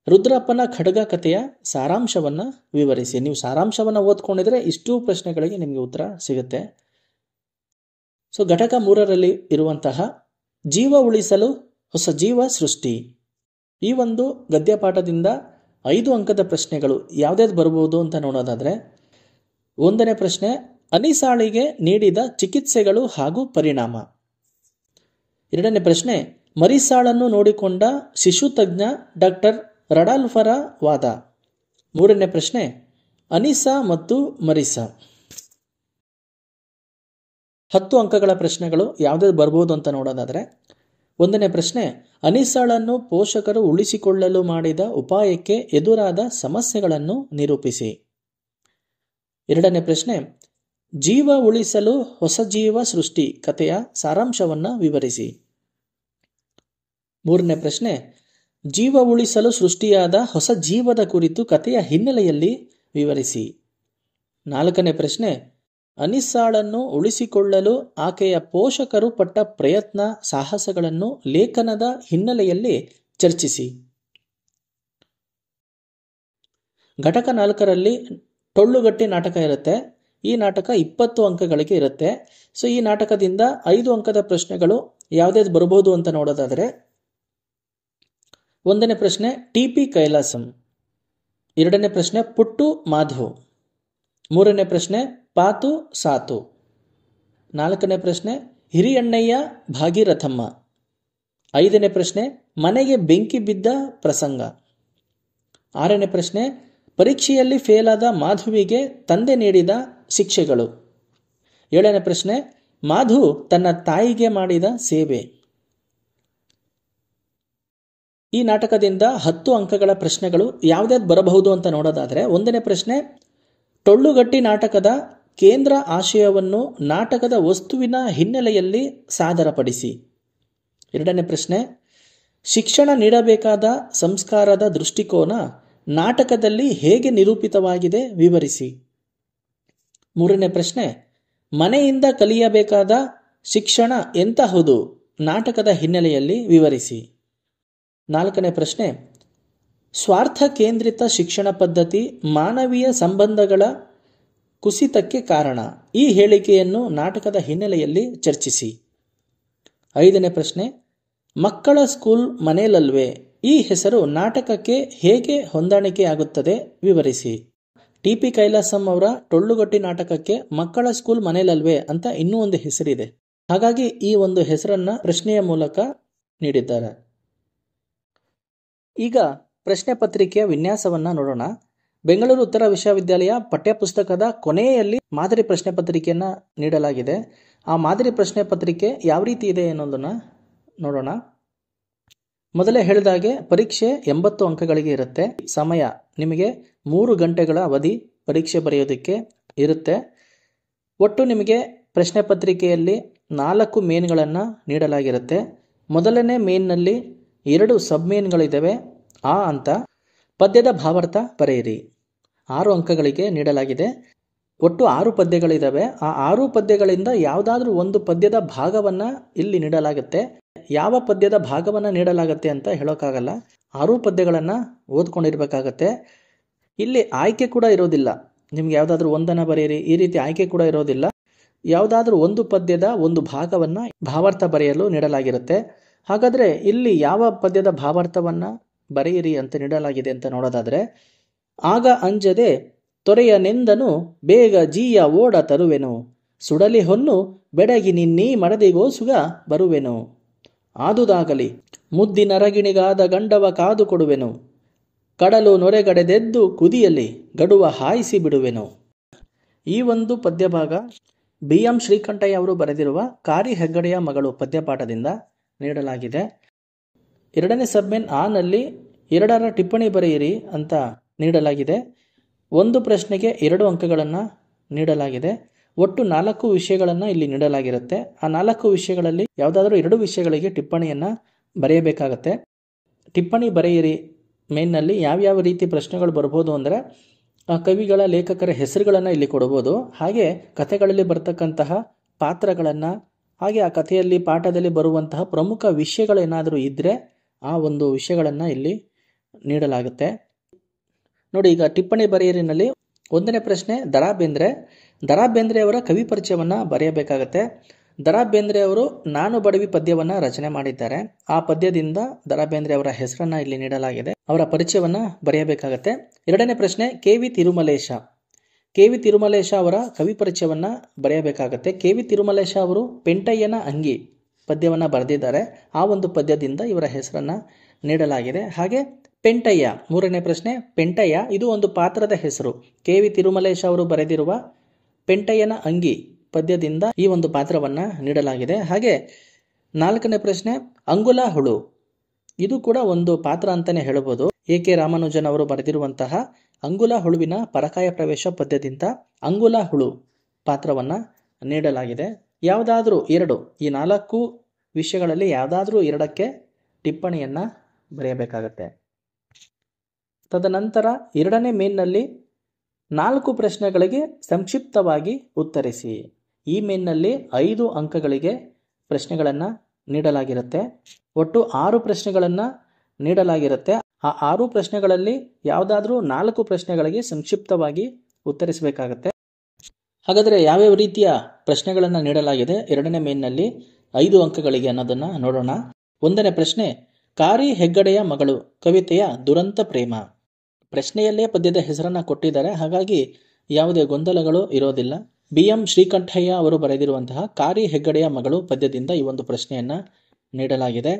ರುದ್ರಪ್ಪನ ಖಡ್ಗ ಕಥೆಯ ಸಾರಾಂಶವನ್ನು ವಿವರಿಸಿ. ನೀವು ಸಾರಾಂಶವನ್ನು ಓದ್ಕೊಂಡಿದ್ರೆ ಇಷ್ಟೂ ಪ್ರಶ್ನೆಗಳಿಗೆ ನಿಮಗೆ ಉತ್ತರ ಸಿಗುತ್ತೆ. ಸೊ ಘಟಕ 3ರಲ್ಲಿ ಇರುವಂತಹ ಜೀವ ಉಳಿಸಲು ಹೊಸ ಜೀವ ಸೃಷ್ಟಿ, ಈ ಒಂದು ಗದ್ಯಪಾಠದಿಂದ 5 ಅಂಕದ ಪ್ರಶ್ನೆಗಳು ಯಾವ್ದಾದ್ರು ಬರಬಹುದು ಅಂತ ನೋಡೋದಾದ್ರೆ, ಒಂದನೇ ಪ್ರಶ್ನೆ, ಅನಿಸಾಳಿಗೆ ನೀಡಿದ ಚಿಕಿತ್ಸೆಗಳು ಹಾಗೂ ಪರಿಣಾಮ. ಎರಡನೇ ಪ್ರಶ್ನೆ, ಮರಿಸಾಳನ್ನು ನೋಡಿಕೊಂಡ ಶಿಶುತಜ್ಞ ಡಾಕ್ಟರ್ ರಡಾಲ್ಫರ ವಾದ. ಮೂರನೇ ಪ್ರಶ್ನೆ, ಅನಿಸಾ ಮತ್ತು ಮರಿಸಾ. 10 ಅಂಕಗಳ ಪ್ರಶ್ನೆಗಳು ಯಾವ್ದಾದ್ರು ಬರ್ಬೋದು ಅಂತ ನೋಡೋದಾದ್ರೆ, ಒಂದನೇ ಪ್ರಶ್ನೆ, ಅನಿಸಾಳನ್ನು ಪೋಷಕರು ಉಳಿಸಿಕೊಳ್ಳಲು ಮಾಡಿದ ಉಪಾಯಕ್ಕೆ ಎದುರಾದ ಸಮಸ್ಯೆಗಳನ್ನು ನಿರೂಪಿಸಿ. ಎರಡನೇ ಪ್ರಶ್ನೆ, ಜೀವ ಉಳಿಸಲು ಹೊಸ ಜೀವ ಸೃಷ್ಟಿ ಕಥೆಯ ಸಾರಾಂಶವನ್ನು ವಿವರಿಸಿ. ಮೂರನೇ ಪ್ರಶ್ನೆ, ಜೀವ ಉಳಿಸಲು ಸೃಷ್ಟಿಯಾದ ಹೊಸ ಜೀವದ ಕುರಿತು ಕಥೆಯ ಹಿನ್ನೆಲೆಯಲ್ಲಿ ವಿವರಿಸಿ. ನಾಲ್ಕನೇ ಪ್ರಶ್ನೆ, ಅನಿಸ್ಸಾಳನ್ನು ಉಳಿಸಿಕೊಳ್ಳಲು ಆಕೆಯ ಪೋಷಕರು ಪಟ್ಟ ಪ್ರಯತ್ನ ಸಾಹಸಗಳನ್ನು ಲೇಖನದ ಹಿನ್ನೆಲೆಯಲ್ಲಿ ಚರ್ಚಿಸಿ. ಘಟಕ 4ರಲ್ಲಿ ಟೊಳ್ಳುಗಟ್ಟಿ ನಾಟಕ ಇರುತ್ತೆ. ಈ ನಾಟಕ 20 ಅಂಕಗಳಿಗೆ ಇರುತ್ತೆ. ಸೊ ಈ ನಾಟಕದಿಂದ 5 ಅಂಕದ ಪ್ರಶ್ನೆಗಳು ಯಾವುದ್ಯಾವ್ದು ಬರಬಹುದು ಅಂತ ನೋಡೋದಾದರೆ, ಒಂದನೇ ಪ್ರಶ್ನೆ ಟಿ.ಪಿ. ಕೈಲಾಸಂ, ಎರಡನೇ ಪ್ರಶ್ನೆ ಪುಟ್ಟು ಮಾಧವ್, ಮೂರನೇ ಪ್ರಶ್ನೆ ಪಾತು ಸಾತು, ನಾಲ್ಕನೇ ಪ್ರಶ್ನೆ ಹಿರಿಯಣ್ಣಯ್ಯ ಭಾಗೀರಥಮ್ಮ, ಐದನೇ ಪ್ರಶ್ನೆ ಮನೆಗೆ ಬೆಂಕಿ ಬಿದ್ದ ಪ್ರಸಂಗ, ಆರನೇ ಪ್ರಶ್ನೆ ಪರೀಕ್ಷೆಯಲ್ಲಿ ಫೇಲಾದ ಮಾಧುವಿಗೆ ತಂದೆ ನೀಡಿದ ಶಿಕ್ಷೆಗಳು, ಏಳನೇ ಪ್ರಶ್ನೆ ಮಾಧು ತನ್ನ ತಾಯಿಗೆ ಮಾಡಿದ ಸೇವೆ. ಈ ನಾಟಕದಿಂದ 10 ಅಂಕಗಳ ಪ್ರಶ್ನೆಗಳು ಯಾವುದ್ಯಾವ್ದು ಬರಬಹುದು ಅಂತ ನೋಡೋದಾದರೆ, ಒಂದನೇ ಪ್ರಶ್ನೆ ಟೊಳ್ಳುಗಟ್ಟಿ ನಾಟಕದ ಕೇಂದ್ರ ಆಶಯವನ್ನು ನಾಟಕದ ವಸ್ತುವಿನ ಹಿನ್ನೆಲೆಯಲ್ಲಿ ಸಾದರಪಡಿಸಿ. ಎರಡನೇ ಪ್ರಶ್ನೆ ಶಿಕ್ಷಣ ನೀಡಬೇಕಾದ ಸಂಸ್ಕಾರದ ದೃಷ್ಟಿಕೋನ ನಾಟಕದಲ್ಲಿ ಹೇಗೆ ನಿರೂಪಿತವಾಗಿದೆ ವಿವರಿಸಿ. ಮೂರನೇ ಪ್ರಶ್ನೆ ಮನೆಯಿಂದ ಕಲಿಯಬೇಕಾದ ಶಿಕ್ಷಣ ಎಂತಹುದು ನಾಟಕದ ಹಿನ್ನೆಲೆಯಲ್ಲಿ ವಿವರಿಸಿ. ನಾಲ್ಕನೇ ಪ್ರಶ್ನೆ ಸ್ವಾರ್ಥ ಕೇಂದ್ರಿತ ಶಿಕ್ಷಣ ಪದ್ಧತಿ ಮಾನವೀಯ ಸಂಬಂಧಗಳ ಕುಸಿತಕ್ಕೆ ಕಾರಣ. ಈ ಹೇಳಿಕೆಯನ್ನು ನಾಟಕದ ಹಿನ್ನೆಲೆಯಲ್ಲಿ ಚರ್ಚಿಸಿ. ಐದನೇ ಪ್ರಶ್ನೆ ಮಕ್ಕಳ ಸ್ಕೂಲ್ ಮನೇಲಲ್ವೇ ಈ ಹೆಸರು ನಾಟಕಕ್ಕೆ ಹೇಗೆ ಹೊಂದಾಣಿಕೆಯಾಗುತ್ತದೆ ವಿವರಿಸಿ. ಟಿ.ಪಿ. ಕೈಲಾಸಂ ಅವರ ಟೊಳ್ಳುಗಟ್ಟಿ ನಾಟಕಕ್ಕೆ ಮಕ್ಕಳ ಸ್ಕೂಲ್ ಮನೇಲಲ್ವೇ ಅಂತ ಇನ್ನೂ ಒಂದು ಹೆಸರಿದೆ. ಹಾಗಾಗಿ ಈ ಒಂದು ಹೆಸರನ್ನ ಪ್ರಶ್ನೆಯ ಮೂಲಕ ನೀಡಿದ್ದಾರೆ. ಈಗ ಪ್ರಶ್ನೆ ಪತ್ರಿಕೆಯ ವಿನ್ಯಾಸವನ್ನ ನೋಡೋಣ. ಬೆಂಗಳೂರು ಉತ್ತರ ವಿಶ್ವವಿದ್ಯಾಲಯ ಪಠ್ಯಪುಸ್ತಕದ ಕೊನೆಯಲ್ಲಿ ಮಾದರಿ ಪ್ರಶ್ನೆ ಪತ್ರಿಕೆಯನ್ನ ನೀಡಲಾಗಿದೆ. ಆ ಮಾದರಿ ಪ್ರಶ್ನೆ ಪತ್ರಿಕೆ ಯಾವ ರೀತಿ ಇದೆ ಅನ್ನೋದನ್ನ ನೋಡೋಣ. ಮೊದಲೇ ಹೇಳಿದಾಗೆ ಪರೀಕ್ಷೆ 80 ಅಂಕಗಳಿಗೆ ಇರುತ್ತೆ. ಸಮಯ ನಿಮಗೆ 3 ಗಂಟೆಗಳ ಅವಧಿ ಪರೀಕ್ಷೆ ಬರೆಯೋದಕ್ಕೆ ಇರುತ್ತೆ. ಒಟ್ಟು ನಿಮಗೆ ಪ್ರಶ್ನೆ ಪತ್ರಿಕೆಯಲ್ಲಿ 4 ಮೇನ್ಗಳನ್ನು ನೀಡಲಾಗಿರುತ್ತೆ. ಮೊದಲನೇ ಮೇನ್ನಲ್ಲಿ 2 ಸಬ್ ಮೇನ್ಗಳಿದ್ದಾವೆ. ಆ ಅಂತ ಪದ್ಯದ ಭಾವಾರ್ಥ ಬರೆಯಿರಿ. 6 ಅಂಕಗಳಿಗೆ ನೀಡಲಾಗಿದೆ. ಒಟ್ಟು 6 ಪದ್ಯಗಳಿದ್ದಾವೆ. ಆ 6 ಪದ್ಯಗಳಿಂದ ಯಾವುದಾದ್ರೂ ಒಂದು ಪದ್ಯದ ಭಾಗವನ್ನು ಇಲ್ಲಿ ನೀಡಲಾಗುತ್ತೆ. ಯಾವ ಪದ್ಯದ ಭಾಗವನ್ನು ನೀಡಲಾಗುತ್ತೆ ಅಂತ ಹೇಳೋಕ್ಕಾಗಲ್ಲ. 6 ಪದ್ಯಗಳನ್ನು ಓದ್ಕೊಂಡಿರ್ಬೇಕಾಗತ್ತೆ. ಇಲ್ಲಿ ಆಯ್ಕೆ ಕೂಡ ಇರೋದಿಲ್ಲ. ನಿಮ್ಗೆ ಯಾವುದಾದ್ರೂ ಒಂದನ್ನು ಬರೆಯಿರಿ ಈ ರೀತಿ ಆಯ್ಕೆ ಕೂಡ ಇರೋದಿಲ್ಲ. ಯಾವುದಾದ್ರೂ ಒಂದು ಪದ್ಯದ ಒಂದು ಭಾಗವನ್ನು ಭಾವಾರ್ಥ ಬರೆಯಲು ನೀಡಲಾಗಿರುತ್ತೆ. ಹಾಗಾದರೆ ಇಲ್ಲಿ ಯಾವ ಪದ್ಯದ ಭಾವಾರ್ಥವನ್ನು ಬರೆಯಿರಿ ಅಂತ ನೀಡಲಾಗಿದೆ ಅಂತ ನೋಡೋದಾದರೆ, ಆಗ ಅಂಜದೆ ತೊರೆಯನೆಂದನು ಬೇಗ ಜೀಯ ಓಡ ತರುವೆನು, ಸುಡಲಿ ಹೊನ್ನು ಬೆಡಗಿ ನಿನ್ನೀ ಮಡದಿಗೋಸುಗ ಬರುವೆನು, ಆದುದಾಗಲಿ ಮುದ್ದಿನರಗಿಣಿಗಾದ ಗಂಡವ ಕಾದು ಕೊಡುವೆನು, ಕಡಲು ನೊರೆಗಡೆದೆದ್ದು ಕುದಿಯಲಿ ಗಡುವ ಹಾಯಿಸಿ ಬಿಡುವೆನು. ಈ ಒಂದು ಪದ್ಯಭಾಗ ಬಿ.ಎಂ. ಶ್ರೀಕಂಠಯ್ಯ ಅವರು ಬರೆದಿರುವ ಕಾರಿ ಹೆಗ್ಗಡೆಯ ಮಗಳು ಪದ್ಯಪಾಠದಿಂದ ನೀಡಲಾಗಿದೆ. ಎರಡನೇ ಸಬ್ಮೇನ್ ಆನಲ್ಲಿ 2ರ ಟಿಪ್ಪಣಿ ಬರೆಯಿರಿ ಅಂತ ನೀಡಲಾಗಿದೆ. ಒಂದು ಪ್ರಶ್ನೆಗೆ 2 ಅಂಕಗಳನ್ನು ನೀಡಲಾಗಿದೆ. ಒಟ್ಟು 4 ವಿಷಯಗಳನ್ನು ಇಲ್ಲಿ ನೀಡಲಾಗಿರುತ್ತೆ. ಆ 4 ವಿಷಯಗಳಲ್ಲಿ ಯಾವುದಾದ್ರೂ 2 ವಿಷಯಗಳಿಗೆ ಟಿಪ್ಪಣಿಯನ್ನು ಬರೆಯಬೇಕಾಗತ್ತೆ. ಟಿಪ್ಪಣಿ ಬರೆಯಿರಿ ಮೇನ್ನಲ್ಲಿ ಯಾವ್ಯಾವ ರೀತಿ ಪ್ರಶ್ನೆಗಳು ಬರ್ಬೋದು ಅಂದರೆ, ಕವಿಗಳ ಲೇಖಕರ ಹೆಸರುಗಳನ್ನು ಇಲ್ಲಿ ಕೊಡ್ಬೋದು. ಹಾಗೆ ಕಥೆಗಳಲ್ಲಿ ಬರ್ತಕ್ಕಂತಹ ಪಾತ್ರಗಳನ್ನು, ಹಾಗೆ ಆ ಕಥೆಯಲ್ಲಿ ಪಾಠದಲ್ಲಿ ಬರುವಂತಹ ಪ್ರಮುಖ ವಿಷಯಗಳೇನಾದರೂ ಇದ್ದರೆ ಆ ಒಂದು ವಿಷಯಗಳನ್ನು ಇಲ್ಲಿ ನೀಡಲಾಗುತ್ತೆ. ನೋಡಿ, ಈಗ ಟಿಪ್ಪಣಿ ಬರೆಯಿರಿನಲ್ಲಿ 1ನೇ ಪ್ರಶ್ನೆ ದ.ರಾ. ಬೇಂದ್ರೆ. ದ.ರಾ. ಬೇಂದ್ರೆ ಅವರ ಕವಿ ಪರಿಚಯವನ್ನು ಬರೆಯಬೇಕಾಗತ್ತೆ. ದ.ರಾ. ಬೇಂದ್ರೆ ಅವರು ನಾನು ಬಡವಿ ಪದ್ಯವನ್ನು ರಚನೆ ಮಾಡಿದ್ದಾರೆ. ಆ ಪದ್ಯದಿಂದ ದ.ರಾ. ಬೇಂದ್ರೆ ಅವರ ಹೆಸರನ್ನು ಇಲ್ಲಿ ನೀಡಲಾಗಿದೆ. ಅವರ ಪರಿಚಯವನ್ನು ಬರೆಯಬೇಕಾಗತ್ತೆ. 2ನೇ ಪ್ರಶ್ನೆ ಕೆ.ವಿ. ತಿರುಮಲೇಶ. ಕೆ.ವಿ. ತಿರುಮಲೇಶ ಅವರ ಕವಿ ಪರಿಚಯವನ್ನು ಬರೆಯಬೇಕಾಗತ್ತೆ. ಕೆ.ವಿ. ತಿರುಮಲೇಶ ಅವರು ಪೆಂಟಯ್ಯನ ಅಂಗಿ ಪದ್ಯವನ್ನು ಬರೆದಿದ್ದಾರೆ. ಆ ಒಂದು ಪದ್ಯದಿಂದ ಇವರ ಹೆಸರನ್ನು ನೀಡಲಾಗಿದೆ. ಹಾಗೆ ಪೆಂಟಯ್ಯ, 3ನೇ ಪ್ರಶ್ನೆ ಪೆಂಟಯ್ಯ, ಇದು ಒಂದು ಪಾತ್ರದ ಹೆಸರು. ಕೆ.ವಿ. ತಿರುಮಲೇಶ ಅವರು ಬರೆದಿರುವ ಪೆಂಟಯ್ಯನ ಅಂಗಿ ಪದ್ಯದಿಂದ ಈ ಒಂದು ಪಾತ್ರವನ್ನು ನೀಡಲಾಗಿದೆ. ಹಾಗೆ 4ನೇ ಪ್ರಶ್ನೆ ಅಂಗುಲ ಹುಳು, ಇದು ಕೂಡ ಒಂದು ಪಾತ್ರ ಅಂತಲೇ ಹೇಳಬಹುದು. ಎ.ಕೆ. ರಾಮಾನುಜನ್ ಅವರು ಬರೆದಿರುವಂತಹ ಅಂಗುಲ ಹುಳುವಿನ ಪರಕಾಯ ಪ್ರವೇಶ ಪದ್ಯದಿಂದ ಅಂಗುಲ ಹುಳು ಪಾತ್ರವನ್ನು ನೀಡಲಾಗಿದೆ. ಯಾವುದಾದ್ರೂ 2, ಈ 4 ವಿಷಯಗಳಲ್ಲಿ ಯಾವುದಾದ್ರೂ 2ಕ್ಕೆ ಟಿಪ್ಪಣಿಯನ್ನು ಬರೆಯಬೇಕಾಗತ್ತೆ. ತದನಂತರ ಎರಡನೇ ಮೇನ್ನಲ್ಲಿ 4 ಪ್ರಶ್ನೆಗಳಿಗೆ ಸಂಕ್ಷಿಪ್ತವಾಗಿ ಉತ್ತರಿಸಿ. ಈ ಮೇನ್ನಲ್ಲಿ 5 ಅಂಕಗಳಿಗೆ ಪ್ರಶ್ನೆಗಳನ್ನು ನೀಡಲಾಗಿರುತ್ತೆ. ಒಟ್ಟು 6 ಪ್ರಶ್ನೆಗಳನ್ನು ನೀಡಲಾಗಿರುತ್ತೆ. ಆ 6 ಪ್ರಶ್ನೆಗಳಲ್ಲಿ ಯಾವುದಾದ್ರೂ 4 ಪ್ರಶ್ನೆಗಳಿಗೆ ಸಂಕ್ಷಿಪ್ತವಾಗಿ ಉತ್ತರಿಸಬೇಕಾಗತ್ತೆ. ಹಾಗಾದರೆ ಯಾವ್ಯಾವ ರೀತಿಯ ಪ್ರಶ್ನೆಗಳನ್ನು ನೀಡಲಾಗಿದೆ ಎರಡನೇ ಮೇನ್ನಲ್ಲಿ 5 ಅಂಕಗಳಿಗೆ ಅನ್ನೋದನ್ನು ನೋಡೋಣ. 1ನೇ ಪ್ರಶ್ನೆ, ಕಾರಿ ಹೆಗ್ಗಡೆಯ ಮಗಳು ಕವಿತೆಯ ದುರಂತ ಪ್ರೇಮ. ಪ್ರಶ್ನೆಯಲ್ಲೇ ಪದ್ಯದ ಹೆಸರನ್ನು ಕೊಟ್ಟಿದ್ದಾರೆ, ಹಾಗಾಗಿ ಯಾವುದೇ ಗೊಂದಲಗಳು ಇರೋದಿಲ್ಲ. BM ಶ್ರೀಕಂಠಯ್ಯ ಅವರು ಬರೆದಿರುವಂತಹ ಕಾರಿ ಹೆಗ್ಗಡೆಯ ಮಗಳು ಪದ್ಯದಿಂದ ಈ ಒಂದು ಪ್ರಶ್ನೆಯನ್ನು ನೀಡಲಾಗಿದೆ.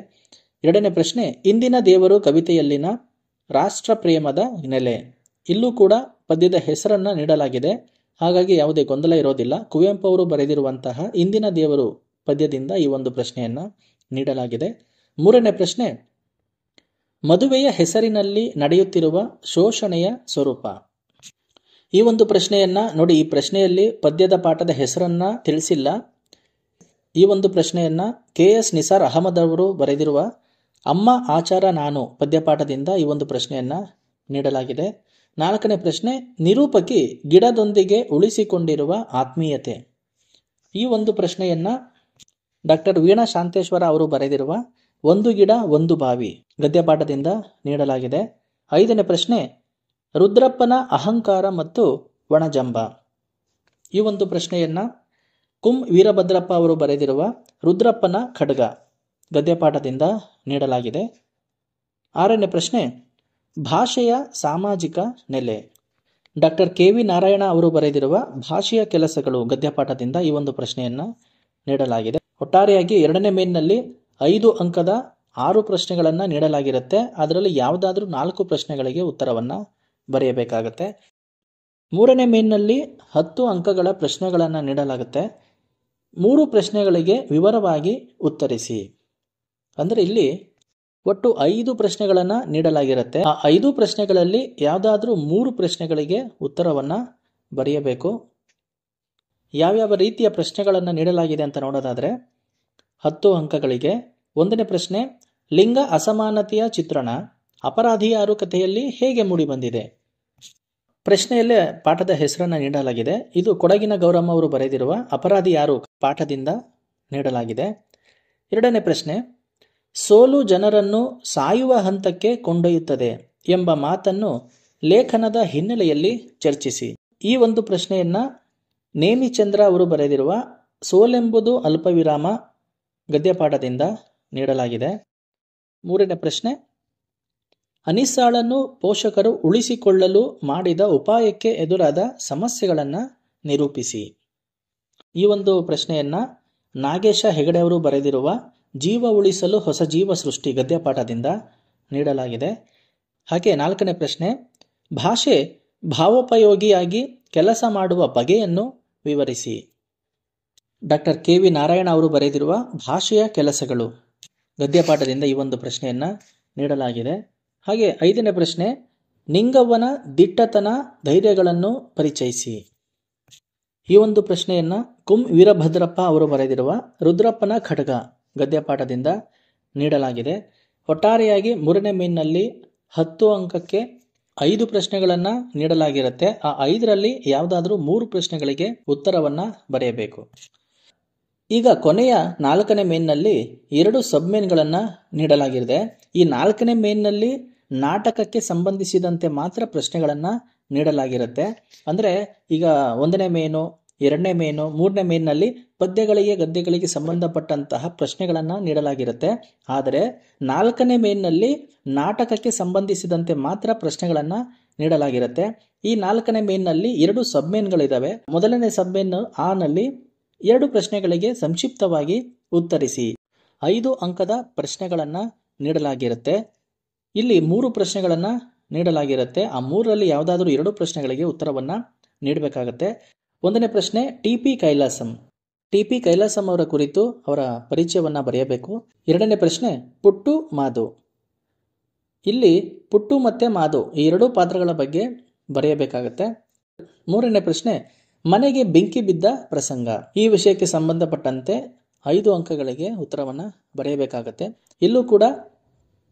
2ನೇ ಪ್ರಶ್ನೆ, ಇಂದಿನ ದೇವರು ಕವಿತೆಯಲ್ಲಿನ ರಾಷ್ಟ್ರ ಪ್ರೇಮದ ನೆಲೆ. ಇಲ್ಲೂ ಕೂಡ ಪದ್ಯದ ಹೆಸರನ್ನು ನೀಡಲಾಗಿದೆ, ಹಾಗಾಗಿ ಯಾವುದೇ ಗೊಂದಲ ಇರೋದಿಲ್ಲ. ಕುವೆಂಪು ಅವರು ಬರೆದಿರುವಂತಹ ಇಂದಿನ ದೇವರು ಪದ್ಯದಿಂದ ಈ ಒಂದು ಪ್ರಶ್ನೆಯನ್ನು ನೀಡಲಾಗಿದೆ. 3ನೇ ಪ್ರಶ್ನೆ, ಮದುವೆಯ ಹೆಸರಿನಲ್ಲಿ ನಡೆಯುತ್ತಿರುವ ಶೋಷಣೆಯ ಸ್ವರೂಪ. ಈ ಒಂದು ಪ್ರಶ್ನೆಯನ್ನ ನೋಡಿ, ಈ ಪ್ರಶ್ನೆಯಲ್ಲಿ ಪದ್ಯದ ಪಾಠದ ಹೆಸರನ್ನ ತಿಳಿಸಿಲ್ಲ. ಈ ಒಂದು ಪ್ರಶ್ನೆಯನ್ನ KS ನಿಸಾರ್ ಅಹಮದ್ ಅವರು ಬರೆದಿರುವ ಅಮ್ಮ ಆಚಾರ ನಾನು ಪದ್ಯಪಾಠದಿಂದ ಈ ಒಂದು ಪ್ರಶ್ನೆಯನ್ನ ನೀಡಲಾಗಿದೆ. 4ನೇ ಪ್ರಶ್ನೆ, ನಿರೂಪಕಿ ಗಿಡದೊಂದಿಗೆ ಉಳಿಸಿಕೊಂಡಿರುವ ಆತ್ಮೀಯತೆ. ಈ ಒಂದು ಪ್ರಶ್ನೆಯನ್ನ ಡಾಕ್ಟರ್ ವೀಣಾ ಶಾಂತೇಶ್ವರ ಅವರು ಬರೆದಿರುವ ಒಂದು ಗಿಡ ಒಂದು ಬಾವಿ ಗದ್ಯಪಾಠದಿಂದ ನೀಡಲಾಗಿದೆ. 5ನೇ ಪ್ರಶ್ನೆ, ರುದ್ರಪ್ಪನ ಅಹಂಕಾರ ಮತ್ತು ಒಣಜಂಬ. ಈ ಒಂದು ಪ್ರಶ್ನೆಯನ್ನ ಕುಂ ವೀರಭದ್ರಪ್ಪ ಅವರು ಬರೆದಿರುವ ರುದ್ರಪ್ಪನ ಖಡ್ಗ ಗದ್ಯಪಾಠದಿಂದ ನೀಡಲಾಗಿದೆ. 6ನೇ ಪ್ರಶ್ನೆ, ಭಾಷೆಯ ಸಾಮಾಜಿಕ ನೆಲೆ. ಡಾಕ್ಟರ್ KV ನಾರಾಯಣ ಅವರು ಬರೆದಿರುವ ಭಾಷೆಯ ಕೆಲಸಗಳು ಗದ್ಯಪಾಠದಿಂದ ಈ ಒಂದು ಪ್ರಶ್ನೆಯನ್ನ ನೀಡಲಾಗಿದೆ. ಒಟ್ಟಾರೆಯಾಗಿ ಎರಡನೇ ಮೇನ್ನಲ್ಲಿ 5 ಅಂಕದ 6 ಪ್ರಶ್ನೆಗಳನ್ನು ನೀಡಲಾಗಿರುತ್ತೆ. ಅದರಲ್ಲಿ ಯಾವುದಾದ್ರೂ 4 ಪ್ರಶ್ನೆಗಳಿಗೆ ಉತ್ತರವನ್ನು ಬರೆಯಬೇಕಾಗತ್ತೆ. 3ನೇ ಮೇನ್ನಲ್ಲಿ 10 ಅಂಕಗಳ ಪ್ರಶ್ನೆಗಳನ್ನು ನೀಡಲಾಗುತ್ತೆ. 3 ಪ್ರಶ್ನೆಗಳಿಗೆ ವಿವರವಾಗಿ ಉತ್ತರಿಸಿ. ಅಂದರೆ ಇಲ್ಲಿ ಒಟ್ಟು 5 ಪ್ರಶ್ನೆಗಳನ್ನು ನೀಡಲಾಗಿರುತ್ತೆ. ಆ 5 ಪ್ರಶ್ನೆಗಳಲ್ಲಿ ಯಾವುದಾದ್ರೂ 3 ಪ್ರಶ್ನೆಗಳಿಗೆ ಉತ್ತರವನ್ನು ಬರೆಯಬೇಕು. ಯಾವ್ಯಾವ ರೀತಿಯ ಪ್ರಶ್ನೆಗಳನ್ನು ನೀಡಲಾಗಿದೆ ಅಂತ ನೋಡೋದಾದರೆ 10 ಅಂಕಗಳಿಗೆ 1ನೇ ಪ್ರಶ್ನೆ, ಲಿಂಗ ಅಸಮಾನತೆಯ ಚಿತ್ರಣ ಅಪರಾಧಿ ಯಾರು ಕಥೆಯಲ್ಲಿ ಹೇಗೆ ಮೂಡಿಬಂದಿದೆ. ಪ್ರಶ್ನೆಯಲ್ಲೇ ಪಾಠದ ಹೆಸರನ್ನು ನೀಡಲಾಗಿದೆ. ಇದು ಕೊಡಗಿನ ಗೌರಮ್ಮ ಅವರು ಬರೆದಿರುವ ಅಪರಾಧಿ ಯಾರು ಪಾಠದಿಂದ ನೀಡಲಾಗಿದೆ. 2ನೇ ಪ್ರಶ್ನೆ, ಸೋಲು ಜನರನ್ನು ಸಾಯುವ ಹಂತಕ್ಕೆ ಕೊಂಡೊಯ್ಯುತ್ತದೆ ಎಂಬ ಮಾತನ್ನು ಲೇಖನದ ಹಿನ್ನೆಲೆಯಲ್ಲಿ ಚರ್ಚಿಸಿ. ಈ ಒಂದು ಪ್ರಶ್ನೆಯನ್ನ ನೇಮಿಚಂದ್ರ ಅವರು ಬರೆದಿರುವ ಸೋಲೆಂಬುದು ಅಲ್ಪವಿರಾಮ ಗದ್ಯಪಾಠದಿಂದ ನೀಡಲಾಗಿದೆ. 3ನೇ ಪ್ರಶ್ನೆ, ಅನಿಸಾಳನ್ನು ಪೋಷಕರು ಉಳಿಸಿಕೊಳ್ಳಲು ಮಾಡಿದ ಉಪಾಯಕ್ಕೆ ಎದುರಾದ ಸಮಸ್ಯೆಗಳನ್ನು ನಿರೂಪಿಸಿ. ಈ ಒಂದು ಪ್ರಶ್ನೆಯನ್ನ ನಾಗೇಶ ಹೆಗಡೆ ಅವರು ಬರೆದಿರುವ ಜೀವ ಉಳಿಸಲು ಹೊಸ ಜೀವ ಸೃಷ್ಟಿ ಗದ್ಯಪಾಠದಿಂದ ನೀಡಲಾಗಿದೆ. ಹಾಗೆ 4ನೇ ಪ್ರಶ್ನೆ, ಭಾಷೆ ಭಾವೋಪಯೋಗಿಯಾಗಿ ಕೆಲಸ ಮಾಡುವ ಬಗೆಯನ್ನು ವಿವರಿಸಿ. ಡಾಕ್ಟರ್ KV ನಾರಾಯಣ ಅವರು ಬರೆದಿರುವ ಭಾಷೆಯ ಕೆಲಸಗಳು ಗದ್ಯಪಾಠದಿಂದ ಈ ಒಂದು ಪ್ರಶ್ನೆಯನ್ನ ನೀಡಲಾಗಿದೆ. ಹಾಗೆ 5ನೇ ಪ್ರಶ್ನೆ, ನಿಂಗವ್ವನ ದಿಟ್ಟತನ ಧೈರ್ಯಗಳನ್ನು ಪರಿಚಯಿಸಿ. ಈ ಒಂದು ಪ್ರಶ್ನೆಯನ್ನ ಕುಂ ವೀರಭದ್ರಪ್ಪ ಅವರು ಬರೆದಿರುವ ರುದ್ರಪ್ಪನ ಖಡ್ಗ ಗದ್ಯಪಾಠದಿಂದ ನೀಡಲಾಗಿದೆ. ಒಟ್ಟಾರೆಯಾಗಿ 3ನೇ ಮೇನ್ನಲ್ಲಿ 10 ಅಂಕಕ್ಕೆ 5 ಪ್ರಶ್ನೆಗಳನ್ನು ನೀಡಲಾಗಿರುತ್ತೆ. ಆ 5ರಲ್ಲಿ ಯಾವುದಾದ್ರೂ 3 ಪ್ರಶ್ನೆಗಳಿಗೆ ಉತ್ತರವನ್ನು ಬರೆಯಬೇಕು. ಈಗ ಕೊನೆಯ 4ನೇ ಮೇನ್ನಲ್ಲಿ 2 ಸಬ್ಮೇನ್ಗಳನ್ನು ನೀಡಲಾಗಿದೆ. ಈ 4ನೇ ಮೇನ್ನಲ್ಲಿ ನಾಟಕಕ್ಕೆ ಸಂಬಂಧಿಸಿದಂತೆ ಮಾತ್ರ ಪ್ರಶ್ನೆಗಳನ್ನು ನೀಡಲಾಗಿರುತ್ತೆ. ಅಂದರೆ ಈಗ 1ನೇ ಮೇನು, 2ನೇ ಮೇನು, 3ನೇ ಮೇನ್ನಲ್ಲಿ ಪದ್ಯಗಳಿಗೆ ಗದ್ಯಗಳಿಗೆ ಸಂಬಂಧಪಟ್ಟಂತಹ ಪ್ರಶ್ನೆಗಳನ್ನು ನೀಡಲಾಗಿರುತ್ತೆ. ಆದರೆ 4ನೇ ಮೇನ್ನಲ್ಲಿ ನಾಟಕಕ್ಕೆ ಸಂಬಂಧಿಸಿದಂತೆ ಮಾತ್ರ ಪ್ರಶ್ನೆಗಳನ್ನು ನೀಡಲಾಗಿರುತ್ತೆ. ಈ 4ನೇ ಮೇನ್ನಲ್ಲಿ 2 ಸಬ್ಮೇನ್ಗಳಿದ್ದಾವೆ. ಮೊದಲನೇ ಸಬ್ಮೇನ್ ಆ ನಲ್ಲಿ 2 ಪ್ರಶ್ನೆಗಳಿಗೆ ಸಂಕ್ಷಿಪ್ತವಾಗಿ ಉತ್ತರಿಸಿ. 5 ಅಂಕದ ಪ್ರಶ್ನೆಗಳನ್ನು ನೀಡಲಾಗಿರುತ್ತೆ. ಇಲ್ಲಿ 3 ಪ್ರಶ್ನೆಗಳನ್ನು ನೀಡಲಾಗಿರುತ್ತೆ. ಆ 3ರಲ್ಲಿ ಯಾವುದಾದ್ರೂ 2 ಪ್ರಶ್ನೆಗಳಿಗೆ ಉತ್ತರವನ್ನು ನೀಡಬೇಕಾಗತ್ತೆ. 1ನೇ ಪ್ರಶ್ನೆ, TP ಕೈಲಾಸಂ. TP ಕೈಲಾಸಂ ಅವರ ಕುರಿತು ಅವರ ಪರಿಚಯವನ್ನು ಬರೆಯಬೇಕು. 2ನೇ ಪ್ರಶ್ನೆ, ಪುಟ್ಟು ಮಾದು. ಇಲ್ಲಿ ಪುಟ್ಟು ಮತ್ತು ಮಾದು ಈ 2 ಪಾತ್ರಗಳ ಬಗ್ಗೆ ಬರೆಯಬೇಕಾಗತ್ತೆ. 3ನೇ ಪ್ರಶ್ನೆ, ಮನೆಗೆ ಬೆಂಕಿ ಬಿದ್ದ ಪ್ರಸಂಗ. ಈ ವಿಷಯಕ್ಕೆ ಸಂಬಂಧಪಟ್ಟಂತೆ 5 ಅಂಕಗಳಿಗೆ ಉತ್ತರವನ್ನು ಬರೆಯಬೇಕಾಗತ್ತೆ. ಇಲ್ಲೂ ಕೂಡ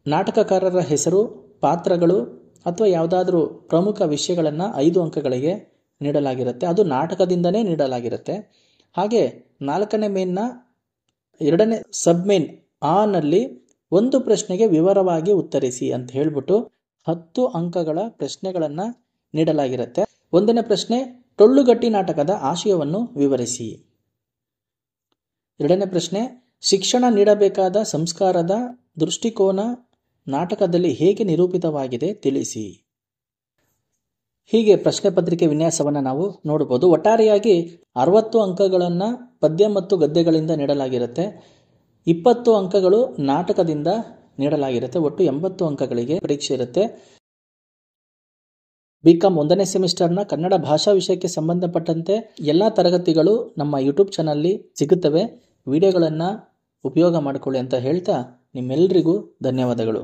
ನಾಟಕಕಾರರ ಹೆಸರು, ಪಾತ್ರಗಳು ಅಥವಾ ಯಾವುದಾದ್ರೂ ಪ್ರಮುಖ ವಿಷಯಗಳನ್ನು 5 ಅಂಕಗಳಿಗೆ ನೀಡಲಾಗಿರುತ್ತೆ. ಅದು ನಾಟಕದಿಂದನೇ ನೀಡಲಾಗಿರುತ್ತೆ. ಹಾಗೆ 4ನೇ ಮೇನ್ನ 2ನೇ ಸಬ್ಮೇನ್ ನಲ್ಲಿ 1 ಪ್ರಶ್ನೆಗೆ ವಿವರವಾಗಿ ಉತ್ತರಿಸಿ ಅಂತ ಹೇಳ್ಬಿಟ್ಟು 10 ಅಂಕಗಳ ಪ್ರಶ್ನೆಗಳನ್ನು ನೀಡಲಾಗಿರುತ್ತೆ. 1ನೇ ಪ್ರಶ್ನೆ, ಟೊಳ್ಳುಗಟ್ಟಿ ನಾಟಕದ ಆಶಯವನ್ನು ವಿವರಿಸಿ. 2ನೇ ಪ್ರಶ್ನೆ, ಶಿಕ್ಷಣ ನೀಡಬೇಕಾದ ಸಂಸ್ಕಾರದ ದೃಷ್ಟಿಕೋನ ನಾಟಕದಲ್ಲಿ ಹೇಗೆ ನಿರೂಪಿತವಾಗಿದೆ ತಿಳಿಸಿ. ಹೀಗೆ ಪ್ರಶ್ನೆ ಪತ್ರಿಕೆ ವಿನ್ಯಾಸವನ್ನು ನಾವು ನೋಡಬಹುದು. ಒಟ್ಟಾರೆಯಾಗಿ 60 ಅಂಕಗಳನ್ನು ಪದ್ಯ ಮತ್ತು ಗದ್ಯಗಳಿಂದ ನೀಡಲಾಗಿರುತ್ತೆ. 20 ಅಂಕಗಳು ನಾಟಕದಿಂದ ನೀಡಲಾಗಿರುತ್ತೆ. ಒಟ್ಟು 80 ಅಂಕಗಳಿಗೆ ಪರೀಕ್ಷೆ ಇರುತ್ತೆ. BCom 1ನೇ ಸೆಮಿಸ್ಟರ್ನ ಕನ್ನಡ ಭಾಷಾ ವಿಷಯಕ್ಕೆ ಸಂಬಂಧಪಟ್ಟಂತೆ ಎಲ್ಲ ತರಗತಿಗಳು ನಮ್ಮ ಯೂಟ್ಯೂಬ್ ಚಾನಲ್ನಲ್ಲಿ ಸಿಗುತ್ತವೆ. ವಿಡಿಯೋಗಳನ್ನು ಉಪಯೋಗ ಮಾಡಿಕೊಳ್ಳಿ ಅಂತ ಹೇಳ್ತಾ ನಿಮ್ಮೆಲ್ಲರಿಗೂ ಧನ್ಯವಾದಗಳು.